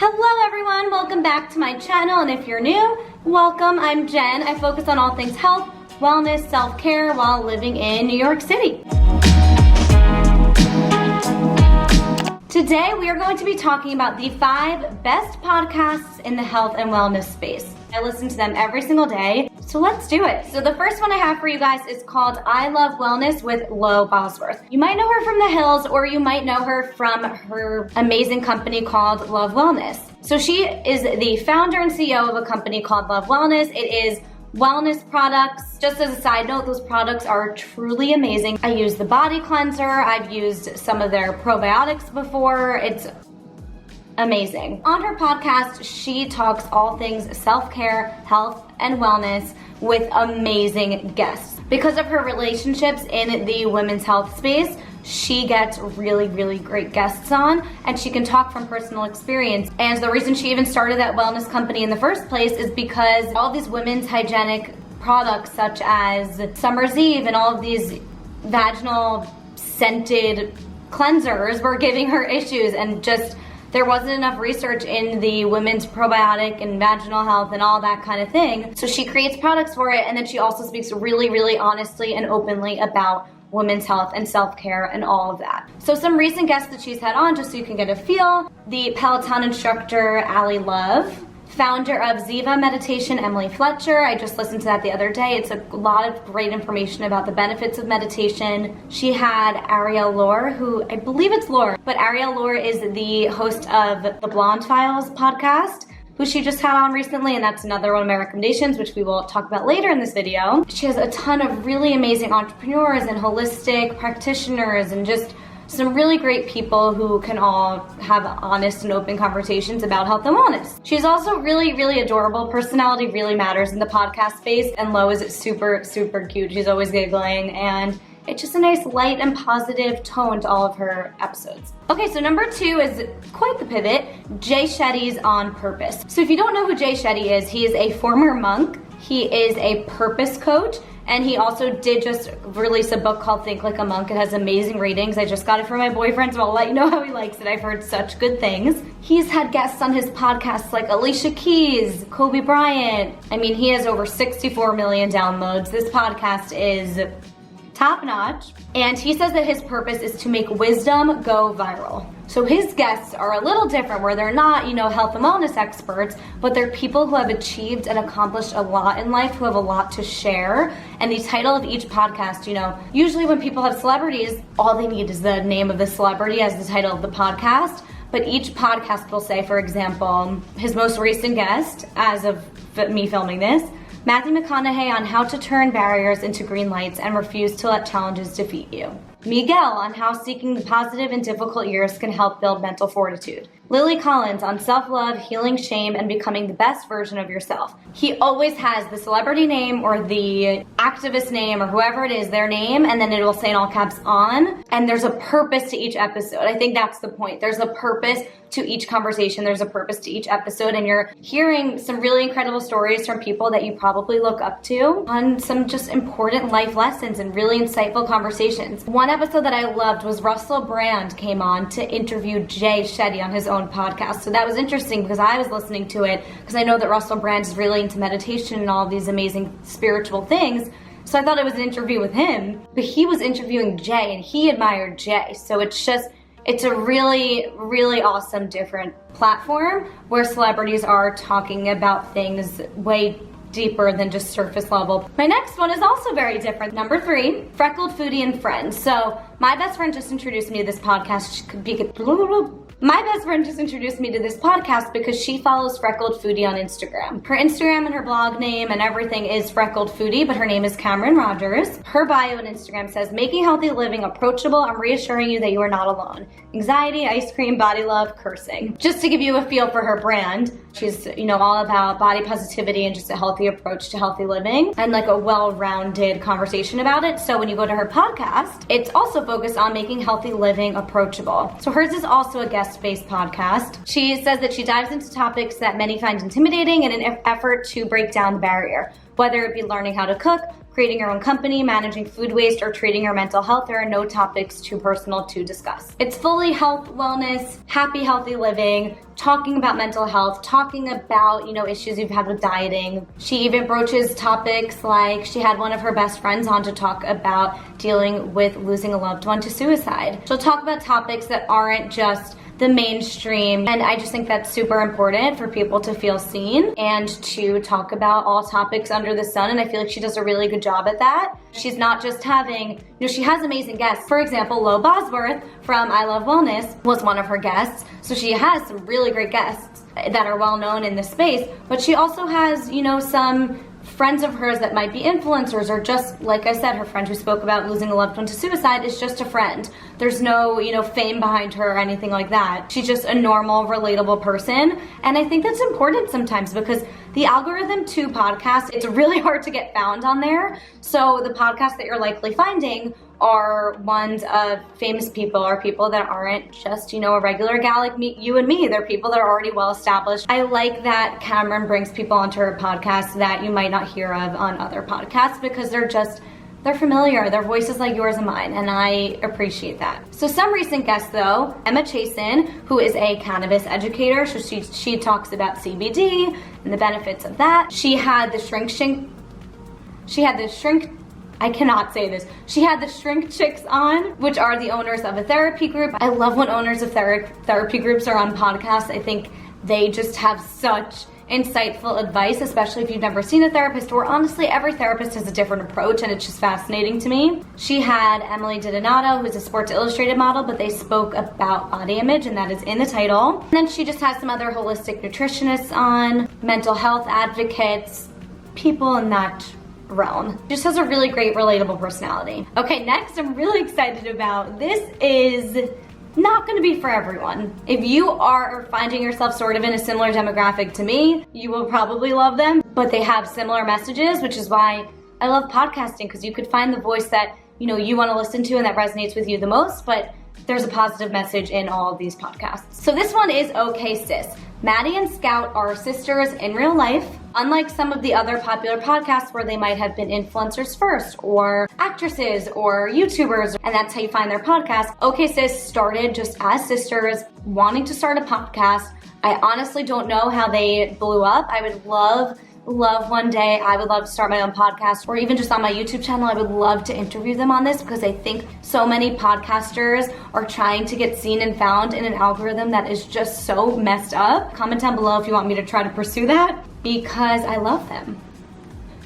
Hello everyone, welcome back to my channel, and if you're new, welcome. I'm Jen. I focus on all things health, wellness, self-care while living in New York City. Today we are going to be talking about the 5 best podcasts in the health and wellness space. I listen to them every single day, so let's do it. So the first one I have for you guys is called I Love Wellness with Lo Bosworth. You might know her from The Hills, or you might know her from her amazing company called Love Wellness. So she is the founder and CEO of a company called Love Wellness. It is wellness products. Just as a side note, those products are truly amazing. I use the body cleanser. I've used some of their probiotics before. It's amazing. On her podcast, she talks all things self-care, health, and wellness with amazing guests. Because of her relationships in the women's health space, she gets really great guests on, and she can talk from personal experience. And the reason she even started that wellness company in the first place is because all these women's hygienic products such as Summer's Eve and all of these vaginal scented cleansers were giving her issues, and just there wasn't enough research in the women's probiotic and vaginal health and all that kind of thing. So she creates products for it, and then she also speaks really honestly and openly about women's health and self-care and all of that. So some recent guests that she's had on, just so you can get a feel: the Peloton instructor, Ali Love, founder of Ziva Meditation, Emily Fletcher. I just listened to that the other day. It's a lot of great information about the benefits of meditation. She had Ariel Lore, who I believe it's Lore, but Ariel Lore is the host of the Blonde Files podcast, who she just had on recently, and that's another one of my recommendations, which we will talk about later in this video. She has a ton of really amazing entrepreneurs and holistic practitioners and just some really great people who can all have honest and open conversations about health and wellness. She's also really adorable. Personality really matters in the podcast space, and Lo is super cute. She's always giggling, and it's just a nice light and positive tone to all of her episodes. Okay, so number 2 is quite the pivot, Jay Shetty's On Purpose. So if you don't know who Jay Shetty is, he is a former monk. He is a purpose coach, and he also did just release a book called Think Like a Monk. It has amazing ratings. I just got it from my boyfriend, so I'll let you know how he likes it. I've heard such good things. He's had guests on his podcasts like Alicia Keys, Kobe Bryant. I mean, he has over 64 million downloads. This podcast is top notch. And he says that his purpose is to make wisdom go viral. So his guests are a little different, where they're not, health and wellness experts, but they're people who have achieved and accomplished a lot in life, who have a lot to share. And the title of each podcast, usually when people have celebrities, all they need is the name of the celebrity as the title of the podcast. But each podcast will say, for example, his most recent guest, as of me filming this, Matthew McConaughey on how to turn barriers into green lights and refuse to let challenges defeat you. Miguel on how seeking the positive in difficult years can help build mental fortitude. Lily Collins on self-love, healing shame, and becoming the best version of yourself. He always has the celebrity name or the activist name or whoever it is, their name, and then it will say in all caps on. And there's a purpose to each episode. I think that's the point. There's a purpose to each conversation. There's a purpose to each episode, and you're hearing some really incredible stories from people that you probably look up to on some just important life lessons and really insightful conversations. One episode that I loved was Russell Brand came on to interview Jay Shetty on his own podcast. So that was interesting because I was listening to it because I know that Russell Brand is really into meditation and all of these amazing spiritual things. So I thought it was an interview with him, but he was interviewing Jay and he admired Jay. So it's a really awesome different platform where celebrities are talking about things way deeper than just surface level. My next one is also very different. Number 3, Freckled, Foodie, and Friends. So my best friend just introduced me to this podcast. My best friend just introduced me to this podcast because she follows Freckled Foodie on Instagram. Her Instagram and her blog name and everything is Freckled Foodie, but her name is Cameron Rogers. Her bio on Instagram says, making healthy living approachable and reassuring you that you are not alone. Anxiety, ice cream, body love, cursing. Just to give you a feel for her brand, she's, all about body positivity and just a healthy approach to healthy living and like a well-rounded conversation about it. So when you go to her podcast, it's also focused on making healthy living approachable. So hers is also a guest-based podcast. She says that she dives into topics that many find intimidating in an effort to break down the barrier, whether it be learning how to cook, creating your own company, managing food waste, or treating your mental health, there are no topics too personal to discuss. It's fully health, wellness, happy, healthy living, talking about mental health, talking about, issues you've had with dieting. She even broaches topics like she had one of her best friends on to talk about dealing with losing a loved one to suicide. She'll talk about topics that aren't just the mainstream, and I just think that's super important for people to feel seen and to talk about all topics under the sun, and I feel like she does a really good job at that. She's not just having, she has amazing guests. For example, Lo Bosworth from I Love Wellness was one of her guests, so she has some really great guests that are well known in this space, but she also has, some friends of hers that might be influencers, or just, like I said, her friend who spoke about losing a loved one to suicide is just a friend. There's no, fame behind her or anything like that. She's just a normal, relatable person. And I think that's important sometimes because the algorithm to podcasts, it's really hard to get found on there. So the podcasts that you're likely finding are ones of famous people, or people that aren't just, a regular gal like me, you and me. They're people that are already well established. I like that Cameron brings people onto her podcast that you might not hear of on other podcasts because they're familiar. Their voices like yours and mine, and I appreciate that. So some recent guests though, Emma Chasen, who is a cannabis educator, so she talks about CBD and the benefits of that. She had the Shrink Chicks on, which are the owners of a therapy group. I love when owners of therapy groups are on podcasts. I think they just have such insightful advice, especially if you've never seen a therapist, or honestly, every therapist has a different approach, and it's just fascinating to me. She had Emily DiDonato, who's a Sports Illustrated model, but they spoke about body image, and that is in the title. And then she just has some other holistic nutritionists on, mental health advocates, people in that realm. Just has a really great, relatable personality. Okay, next I'm really excited about. This is not going to be for everyone. If you are finding yourself sort of in a similar demographic to me, you will probably love them, but they have similar messages, which is why I love podcasting, because you could find the voice that, you want to listen to and that resonates with you the most, but there's a positive message in all of these podcasts. So this one is Okay Sis. Maddie and Scout are sisters in real life. Unlike some of the other popular podcasts where they might have been influencers first, or actresses, or YouTubers, and that's how you find their podcast, Okay Sis started just as sisters, wanting to start a podcast. I honestly don't know how they blew up. I would love one day, I would love to start my own podcast, or even just on my YouTube channel. I would love to interview them on this, because I think so many podcasters are trying to get seen and found in an algorithm that is just so messed up. Comment down below if you want me to try to pursue that, because I love them.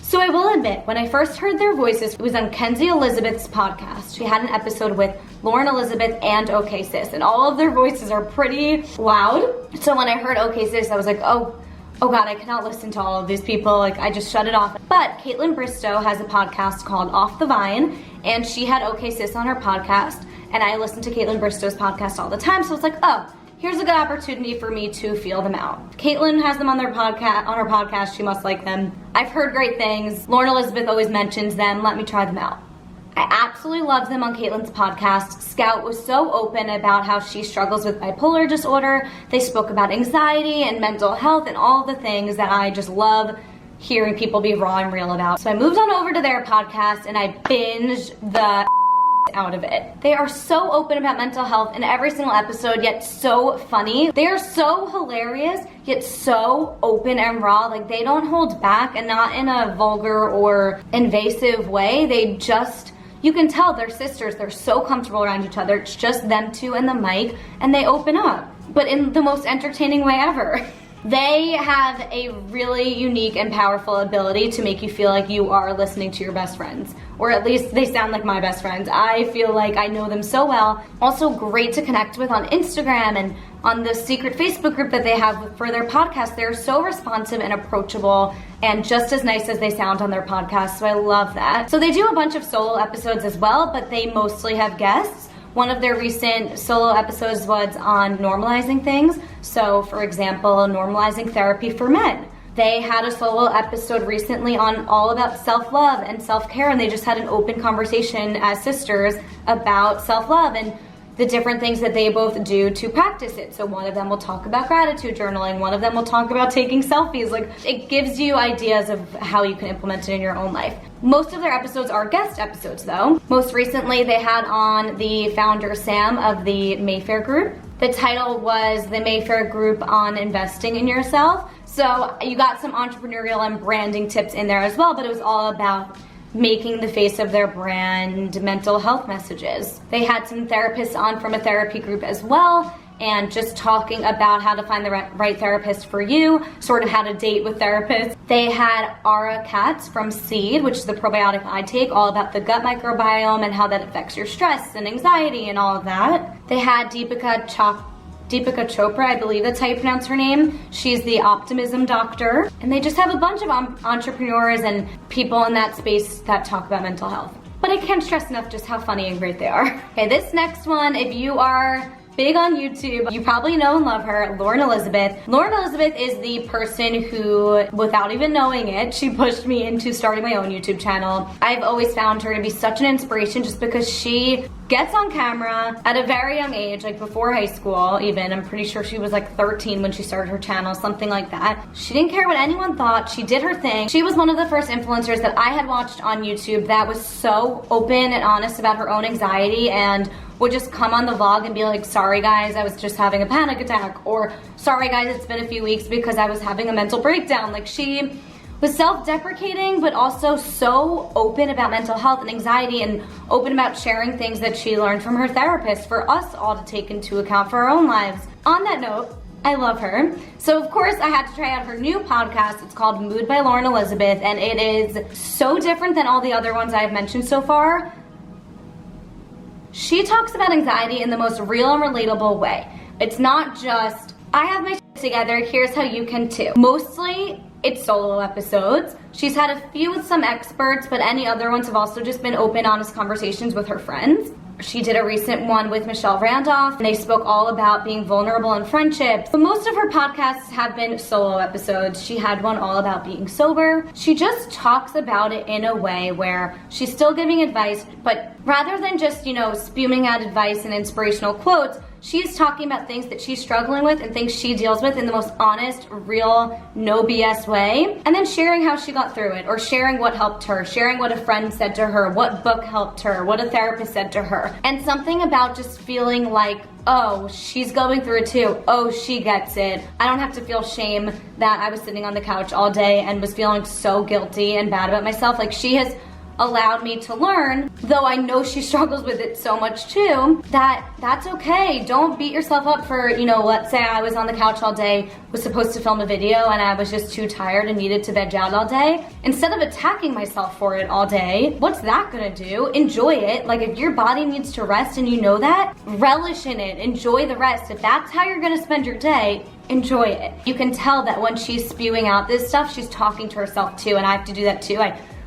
So I will admit, when I first heard their voices, it was on Kenzie Elizabeth's podcast. She had an episode with Lauren Elizabeth and Okay Sis, and all of their voices are pretty loud. So when I heard Okay Sis, I was like, oh God, I cannot listen to all of these people. I just shut it off. But Caitlin Bristow has a podcast called Off the Vine, and she had Okay Sis on her podcast, and I listen to Caitlin Bristow's podcast all the time, so it's like, oh, here's a good opportunity for me to feel them out. Caitlin has them on her podcast. She must like them. I've heard great things. Lauren Elizabeth always mentions them. Let me try them out. I absolutely love them on Caitlin's podcast. Scout was so open about how she struggles with bipolar disorder. They spoke about anxiety and mental health and all the things that I just love hearing people be raw and real about. So I moved on over to their podcast and I binged the out of it. They are so open about mental health in every single episode, yet so funny. They are so hilarious, yet so open and raw. They don't hold back, and not in a vulgar or invasive way. They just, you can tell they're sisters. They're so comfortable around each other. It's just them two and the mic, and they open up, but in the most entertaining way ever. They have a really unique and powerful ability to make you feel like you are listening to your best friends, or at least they sound like my best friends. I feel like I know them so well. Also great to connect with on Instagram and on the secret Facebook group that they have for their podcast. They're so responsive and approachable and just as nice as they sound on their podcast, so I love that. So they do a bunch of solo episodes as well, but they mostly have guests. One of their recent solo episodes was on normalizing things. So, for example, normalizing therapy for men. They had a solo episode recently on all about self-love and self-care, and they just had an open conversation as sisters about self-love and the different things that they both do to practice it. So one of them will talk about gratitude journaling, one of them will talk about taking selfies. It gives you ideas of how you can implement it in your own life. Most of their episodes are guest episodes though. Most recently they had on the founder Sam of the Mayfair Group. The title was The Mayfair Group on Investing in Yourself. So you got some entrepreneurial and branding tips in there as well, but it was all about making the face of their brand mental health messages. They had some therapists on from a therapy group as well, and just talking about how to find the right therapist for you, sort of how to date with therapists. They had Ara Katz from Seed, which is the probiotic I take, all about the gut microbiome and how that affects your stress and anxiety and all of that. They had Deepika Chopra, I believe that's how you pronounce her name. She's the optimism doctor. And they just have a bunch of entrepreneurs and people in that space that talk about mental health. But I can't stress enough just how funny and great they are. Okay, this next one, if you are big on YouTube, you probably know and love her, Lauren Elizabeth. Lauren Elizabeth is the person who, without even knowing it, she pushed me into starting my own YouTube channel. I've always found her to be such an inspiration just because she gets on camera at a very young age, like before high school even. I'm pretty sure she was like 13 when she started her channel, something like that. She didn't care what anyone thought. She did her thing. She was one of the first influencers that I had watched on YouTube that was so open and honest about her own anxiety and would just come on the vlog and be like, sorry guys, I was just having a panic attack, or sorry guys, it's been a few weeks because I was having a mental breakdown. Like, she was self-deprecating, but also so open about mental health and anxiety, and open about sharing things that she learned from her therapist for us all to take into account for our own lives. On that note, I love her. So of course I had to try out her new podcast. It's called Mood by Lauren Elizabeth, and it is so different than all the other ones I've mentioned so far. She talks about anxiety in the most real and relatable way. It's not just, I have my shit together, here's how you can too. Mostly, it's solo episodes. She's had a few with some experts, but any other ones have also just been open, honest conversations with her friends. She did a recent one with Michelle Randolph, and they spoke all about being vulnerable in friendships. But most of her podcasts have been solo episodes. She had one all about being sober. She just talks about it in a way where she's still giving advice, but rather than just, spewing out advice and inspirational quotes, she's talking about things that she's struggling with and things she deals with in the most honest, real, no BS way. And then sharing how she got through it, or sharing what helped her, sharing what a friend said to her, what book helped her, what a therapist said to her. And something about just feeling like, oh, she's going through it too. Oh, she gets it. I don't have to feel shame that I was sitting on the couch all day and was feeling so guilty and bad about myself. Like, she has allowed me to learn, though I know she struggles with it so much too, that's okay. Don't beat yourself up for, let's say I was on the couch all day, was supposed to film a video, and I was just too tired and needed to veg out all day. Instead of attacking myself for it all day, what's that gonna do? Enjoy it. Like, if your body needs to rest and you know that, relish in it. Enjoy the rest. If that's how you're gonna spend your day, enjoy it. You can tell that when she's spewing out this stuff, she's talking to herself too, and I have to do that too.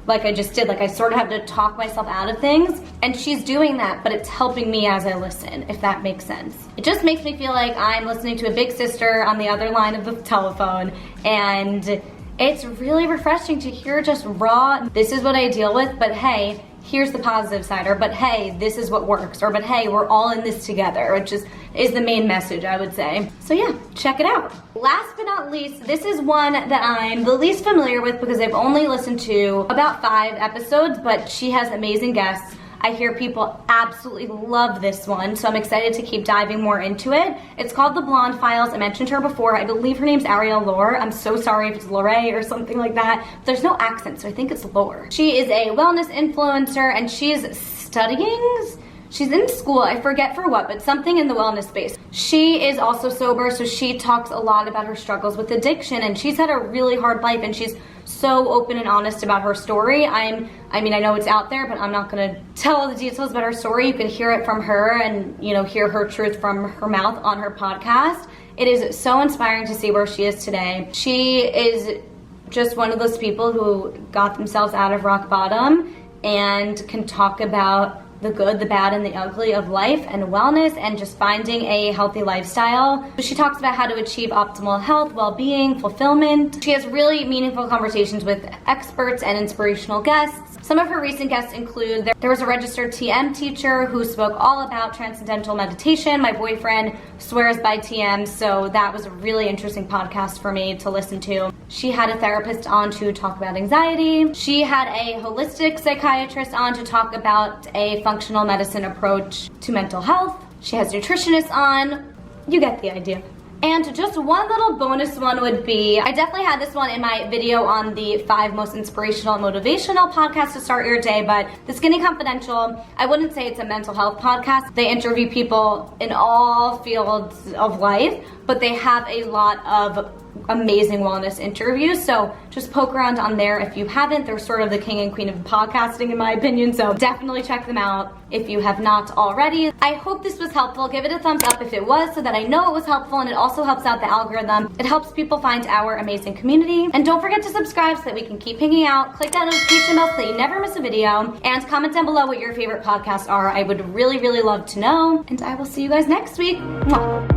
Like I just did, I sort of have to talk myself out of things, and she's doing that, but it's helping me as I listen, if that makes sense. It just makes me feel like I'm listening to a big sister on the other line of the telephone, and it's really refreshing to hear just raw, this is what I deal with, but hey, here's the positive side, or but hey, this is what works, or but hey, we're all in this together, which is the main message, I would say. So yeah, check it out. Last but not least, this is one that I'm the least familiar with because I've only listened to about 5 episodes, but she has amazing guests. I hear people absolutely love this one, so I'm excited to keep diving more into it. It's called The Blonde Files. I mentioned her before. I believe her name's Ariel Lore. I'm so sorry if it's Lore or something like that. There's no accent, so I think it's Lore. She is a wellness influencer, and she's studying? She's in school, I forget for what, but something in the wellness space. She is also sober, so she talks a lot about her struggles with addiction, and she's had a really hard life, and she's so open and honest about her story. I know it's out there, but I'm not gonna tell all the details about her story. You can hear it from her and, hear her truth from her mouth on her podcast. It is so inspiring to see where she is today. She is just one of those people who got themselves out of rock bottom and can talk about the good, the bad, and the ugly of life and wellness and just finding a healthy lifestyle. She talks about how to achieve optimal health, well-being, fulfillment. She has really meaningful conversations with experts and inspirational guests. Some of her recent guests include, there was a registered TM teacher who spoke all about transcendental meditation. My boyfriend swears by TM, so that was a really interesting podcast for me to listen to. She had a therapist on to talk about anxiety. She had a holistic psychiatrist on to talk about a functional medicine approach to mental health. She has nutritionists on. You get the idea. And just one little bonus one would be, I definitely had this one in my video on the 5 most inspirational and motivational podcasts to start your day, but the Skinny Confidential, I wouldn't say it's a mental health podcast. They interview people in all fields of life, but they have a lot of amazing wellness interviews, so just poke around on there if you haven't. They're sort of the king and queen of podcasting in my opinion, so definitely check them out if you have not already. I hope this was helpful. Give it a thumbs up if it was, so that I know it was helpful, and it also helps out the algorithm. It helps people find our amazing community. And don't forget to subscribe so that we can keep hanging out. Click that notification bell so that you never miss a video, and comment down below what your favorite podcasts are. I would really, really love to know, and I will see you guys next week. Mwah.